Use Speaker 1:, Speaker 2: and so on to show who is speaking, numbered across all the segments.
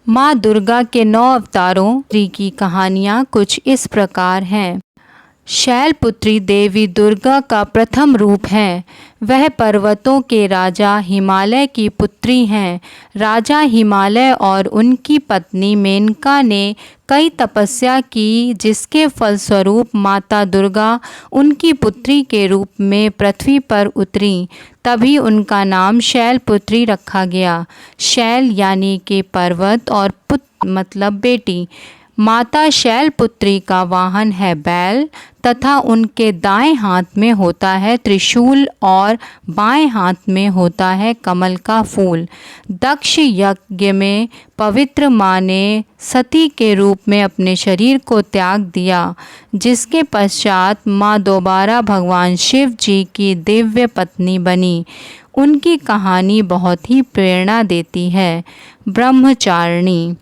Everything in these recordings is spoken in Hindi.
Speaker 1: माँ दुर्गा के 9 अवतारों की कहानियाँ कुछ इस प्रकार हैं। शैलपुत्री देवी दुर्गा का प्रथम रूप है। वह पर्वतों के राजा हिमालय की पुत्री हैं। राजा हिमालय और उनकी पत्नी मेनका ने कई तपस्या की, जिसके फलस्वरूप माता दुर्गा उनकी पुत्री के रूप में पृथ्वी पर उतरी। तभी उनका नाम शैलपुत्री रखा गया। शैल यानी कि पर्वत और पुत्र मतलब बेटी। माता शैलपुत्री का वाहन है बैल तथा उनके दाएं हाथ में होता है त्रिशूल और बाएं हाथ में होता है कमल का फूल। दक्ष यज्ञ में पवित्र माँ ने सती के रूप में अपने शरीर को त्याग दिया, जिसके पश्चात माँ दोबारा भगवान शिव जी की दिव्य पत्नी बनी। उनकी कहानी बहुत ही प्रेरणा देती है। ब्रह्मचारिणी।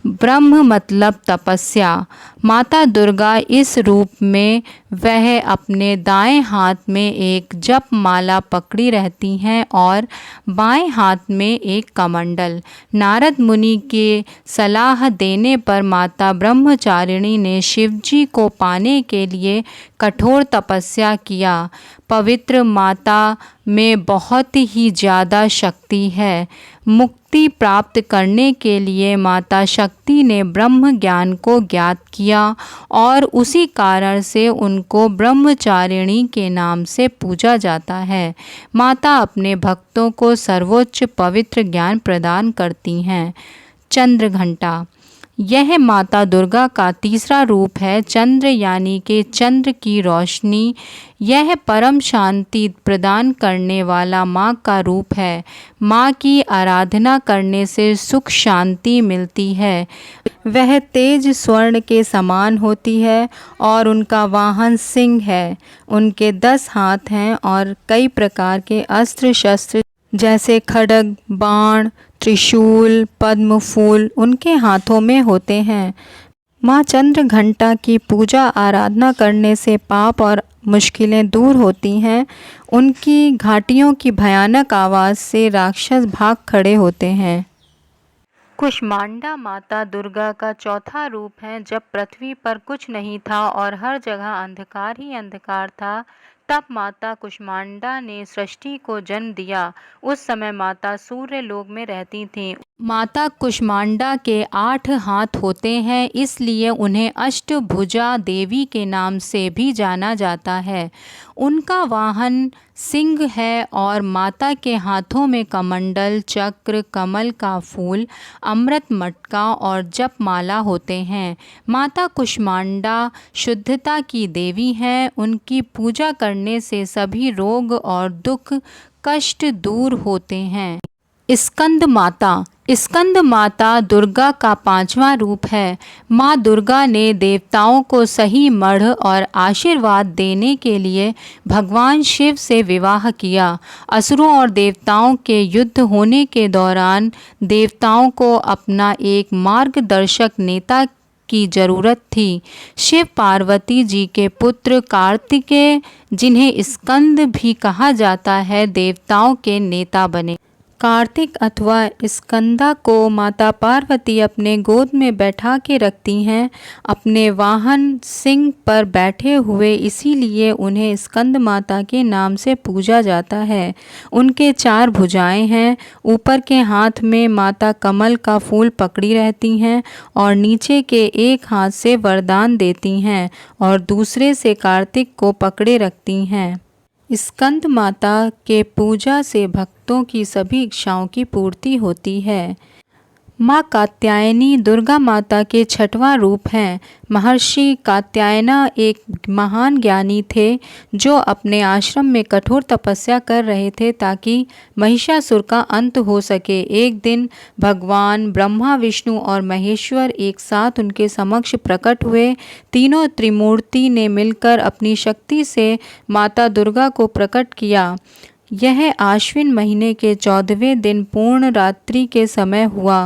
Speaker 1: ब्रह्म मतलब तपस्या। माता दुर्गा इस रूप में वह अपने दाएं हाथ में एक जप माला पकड़ी रहती हैं और बाएं हाथ में एक कमंडल। नारद मुनि के सलाह देने पर माता ब्रह्मचारिणी ने शिवजी को पाने के लिए कठोर तपस्या किया। पवित्र माता में बहुत ही ज़्यादा शक्ति है। मुक्ति प्राप्त करने के लिए माता शक्ति ने ब्रह्म ज्ञान को ज्ञात किया और उसी कारण से उनको ब्रह्मचारिणी के नाम से पूजा जाता है। माता अपने भक्तों को सर्वोच्च पवित्र ज्ञान प्रदान करती हैं। चंद्र घंटा। यह माता दुर्गा का तीसरा रूप है। चंद्र यानी कि चंद्र की रोशनी। यह परम शांति प्रदान करने वाला माँ का रूप है। माँ की आराधना करने से सुख शांति मिलती है। वह तेज स्वर्ण के समान होती है और उनका वाहन सिंह है। उनके 10 हाथ हैं और कई प्रकार के अस्त्र शस्त्र जैसे खड्ग, बाण, त्रिशूल, पद्म फूल उनके हाथों में होते हैं। माँ चंद्र घंटा की पूजा आराधना करने से पाप और मुश्किलें दूर होती हैं। उनकी घाटियों की भयानक आवाज़ से राक्षस भाग खड़े होते हैं। कुष्मांडा माता दुर्गा का चौथा रूप है। जब पृथ्वी पर कुछ नहीं था और हर जगह अंधकार ही अंधकार था, तब माता कुष्मांडा ने सृष्टि को जन्म दिया। उस समय माता सूर्य लोक में रहती थीं। माता कुष्मांडा के 8 हाथ होते हैं, इसलिए उन्हें अष्टभुजा देवी के नाम से भी जाना जाता है। उनका वाहन सिंह है और माता के हाथों में कमंडल, चक्र, कमल का फूल, अमृत मटका और जपमाला होते हैं। माता कुष्मांडा शुद्धता की देवी हैं। उनकी पूजा करने से सभी रोग और दुख कष्ट दूर होते हैं। स्कंद माता। स्कंद माता दुर्गा का 5वां रूप है। माँ दुर्गा ने देवताओं को सही मढ़ और आशीर्वाद देने के लिए भगवान शिव से विवाह किया। असुरों और देवताओं के युद्ध होने के दौरान देवताओं को अपना एक मार्गदर्शक नेता की जरूरत थी। शिव पार्वती जी के पुत्र कार्तिकेय, जिन्हें स्कंद भी कहा जाता है, देवताओं के नेता बने। कार्तिक अथवा स्कंदा को माता पार्वती अपने गोद में बैठा के रखती हैं, अपने वाहन सिंह पर बैठे हुए, इसीलिए उन्हें स्कंद माता के नाम से पूजा जाता है। उनके 4 भुजाएं हैं। ऊपर के हाथ में माता कमल का फूल पकड़ी रहती हैं और नीचे के एक हाथ से वरदान देती हैं और दूसरे से कार्तिक को पकड़े रखती हैं। स्कंद माता के पूजा से भक्तों की सभी इच्छाओं की पूर्ति होती है। माँ कात्यायनी दुर्गा माता के 6वां रूप हैं। महर्षि कात्यायना एक महान ज्ञानी थे जो अपने आश्रम में कठोर तपस्या कर रहे थे ताकि महिषासुर का अंत हो सके। एक दिन भगवान ब्रह्मा, विष्णु और महेश्वर एक साथ उनके समक्ष प्रकट हुए। तीनों त्रिमूर्ति ने मिलकर अपनी शक्ति से माता दुर्गा को प्रकट किया। यह आश्विन महीने के 14वें दिन पूर्ण रात्रि के समय हुआ।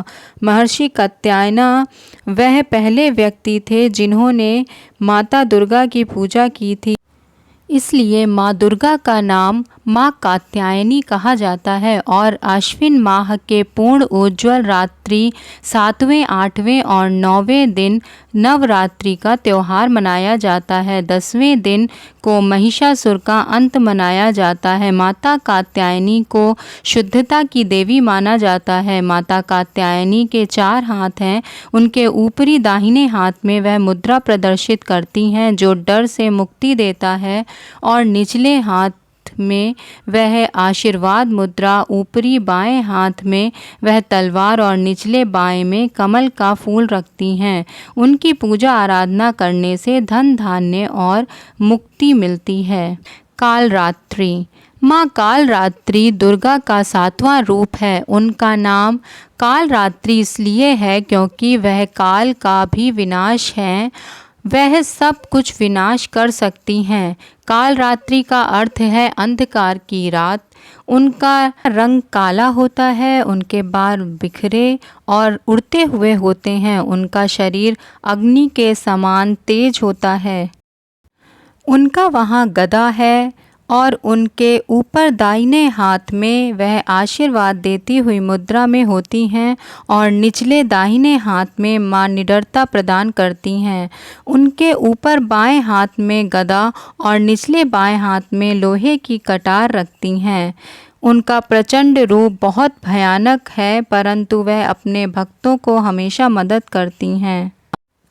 Speaker 1: महर्षि कात्यायना वह पहले व्यक्ति थे जिन्होंने माता दुर्गा की पूजा की थी। इसलिए माँ दुर्गा का नाम माँ कात्यायनी कहा जाता है और आश्विन माह के पूर्ण उज्ज्वल रात्रि 7वें, 8वें और 9वें दिन नवरात्रि का त्यौहार मनाया जाता है। 10वें दिन को महिषासुर का अंत मनाया जाता है। माता कात्यायनी को शुद्धता की देवी माना जाता है। माता कात्यायनी के 4 हाथ हैं। उनके ऊपरी दाहिने हाथ में वह मुद्रा प्रदर्शित करती हैं जो डर से मुक्ति देता है और निचले हाथ में वह आशीर्वाद मुद्रा, ऊपरी बाएं हाथ में वह तलवार और निचले बाएं में कमल का फूल रखती हैं। उनकी पूजा आराधना करने से धन धान्य और मुक्ति मिलती है। कालरात्रि माँ कालरात्रि दुर्गा का 7वां रूप है। उनका नाम कालरात्रि इसलिए है क्योंकि वह काल का भी विनाश है। वह सब कुछ विनाश कर सकती हैं। कालरात्रि का अर्थ है अंधकार की रात। उनका रंग काला होता है। उनके बाल बिखरे और उड़ते हुए होते हैं। उनका शरीर अग्नि के समान तेज होता है। उनका वहाँ गदा है और उनके ऊपर दाहिने हाथ में वह आशीर्वाद देती हुई मुद्रा में होती हैं और निचले दाहिने हाथ में माँ निडरता प्रदान करती हैं। उनके ऊपर बाएं हाथ में गदा और निचले बाएं हाथ में लोहे की कटार रखती हैं। उनका प्रचंड रूप बहुत भयानक है, परंतु वह अपने भक्तों को हमेशा मदद करती हैं।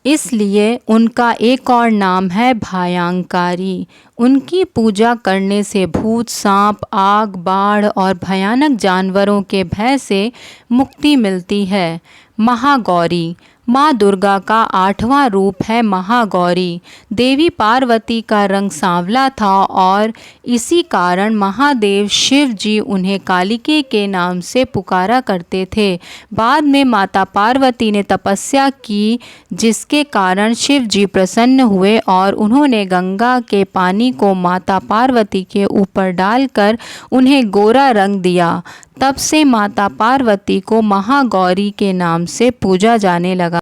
Speaker 1: इसलिए उनका एक और नाम है भयंकारी। उनकी पूजा करने से भूत, सांप, आग, बाढ़ और भयानक जानवरों के भय से मुक्ति मिलती है। महागौरी माँ दुर्गा का 8वां रूप है महागौरी। देवी पार्वती का रंग सांवला था और इसी कारण महादेव शिव जी उन्हें कालिके के नाम से पुकारा करते थे। बाद में माता पार्वती ने तपस्या की जिसके कारण शिव जी प्रसन्न हुए और उन्होंने गंगा के पानी को माता पार्वती के ऊपर डालकर उन्हें गोरा रंग दिया। तब से माता पार्वती को महागौरी के नाम से पूजा जाने लगा।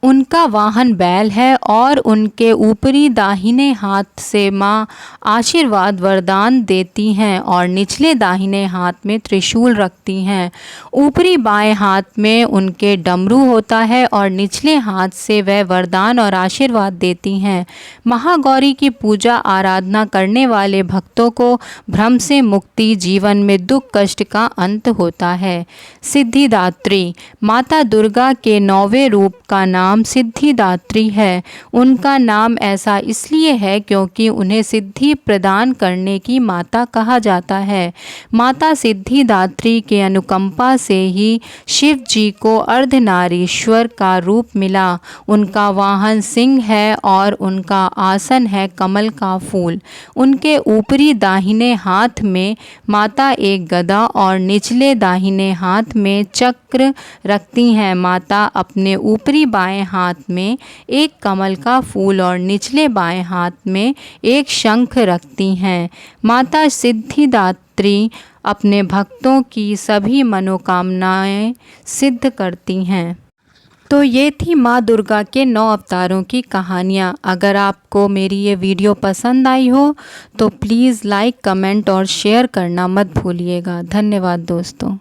Speaker 1: उनका वाहन बैल है और उनके ऊपरी दाहिने हाथ से माँ आशीर्वाद वरदान देती हैं और निचले दाहिने हाथ में त्रिशूल रखती हैं। ऊपरी बाएं हाथ में उनके डमरू होता है और निचले हाथ से वह वरदान और आशीर्वाद देती हैं। महागौरी की पूजा आराधना करने वाले भक्तों को भ्रम से मुक्ति, जीवन में दुख कष्ट का अंत होता है। सिद्धिदात्री माता दुर्गा के 9वें रूप का नाम सिद्धिदात्री है। उनका नाम ऐसा इसलिए है क्योंकि उन्हें सिद्धि प्रदान करने की माता कहा जाता है। माता सिद्धिदात्री के अनुकंपा से ही शिव जी को अर्धनारीश्वर का रूप मिला। उनका वाहन सिंह है और उनका आसन है कमल का फूल। उनके ऊपरी दाहिने हाथ में माता एक गदा और निचले दाहिने हाथ में चक्र रखती हैं। माता अपने ऊपरी बाएं हाथ में एक कमल का फूल और निचले बाएं हाथ में एक शंख रखती हैं। माता सिद्धिदात्री अपने भक्तों की सभी मनोकामनाएं सिद्ध करती हैं। तो ये थी माँ दुर्गा के 9 अवतारों की कहानियाँ। अगर आपको मेरी ये वीडियो पसंद आई हो तो प्लीज़ लाइक, कमेंट और शेयर करना मत भूलिएगा। धन्यवाद दोस्तों।